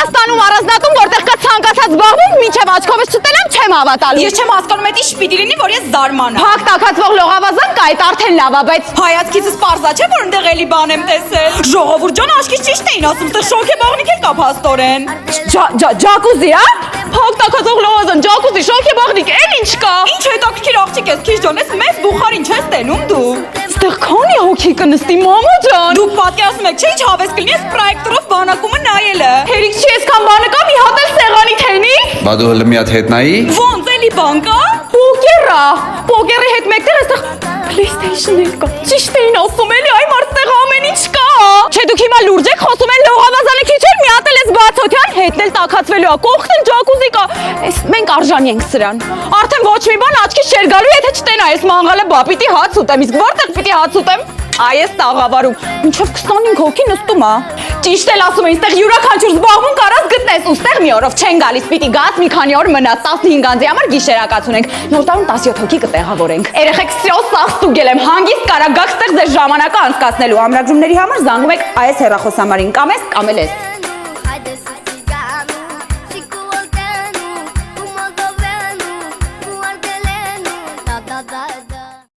Հայաստանում առանձնատուն, որտեղ կա ցանկացած զբաղվում, մինչև աչքովս չտենամ չեմ հավատալու։ Ես չեմ հասկանում էդի շպիտի լինի, որ ես զարմանամ։ Փակ տակածվող լողավազան կա, այդ արդեն լավ է, բայց Հայացքիցս պարզա չէ, որ ընդեղ էլի բան եմ տեսել։ Ժողովուրդ ջան, աշկից ճիշտ էին ասում, ստեղ շոքեբաղնիկ էլ կա փաստորեն։ ջակուզի, հա? Փակ տակածվող լողավազան, ջակուզի, շոքեբաղնիկ, էլ ինչ կա։ Ինչ հետաքրքիր աղջիկ ես, քիչ ջան, ես մեծ բուխարին չես տենում դու։ Ստեղ քանի հոգի կնստի, մամա ջան։ Դուք պատկերացնում եք, չէ՞ ինչ հավես կլինի ես պրոյեկտորով բանակումը նայելը։ Հերիք չի այսքան բանը կա, մի հատ էլ սեղանի թենի։ Բա դու հələ մի հատ հետ նայի։ Ոնց էլի բան կա։ Պոկերա, պոկերի հետ մեկտեղ այստեղ PlayStation-ը կա։ Ճիշտ էին ասում էլի, այ մարդեղ ամեն ինչ կա։ Չէ դուք հիմա լուրջ եք խոսում են լողավազանը քիչ էլ մի հատ էլ էս բացօթյան հետն էլ տակածվելու է, կողքն էլ ջակուզի կա։ Էս մենք արժանի ենք սրան։ Արդեն ոչ մի բան աչքից չէր գալու, եթե չտենա ես մանգալը բա պիտի հաց ուտեմ, իսկ որտեղ պիտի հաց ուտեմ։ Այս տաղավարում մինչև 25 հոգի նստում է։ Ճիշտ էլ ասում են, այստեղ յուրաքանչյուր զբաղվում կարաս գտնես, ու ստեղ մի օրով չեն գալիս, պիտի գաս մի քանի օր մնաս 15 անձի համար գիշերակաց ունենք։ Նոր տարում 17 հոգի կտեղավորենք։ Երեխեք սյո սաղ ստուգել եմ, հանգիստ կարա գաք ստեղ ձեր ժամանակը անցկացնելու։ Ամրագրումների համար զանգում եք այս հեռախոսամարին կամ ես կամ էլ ես։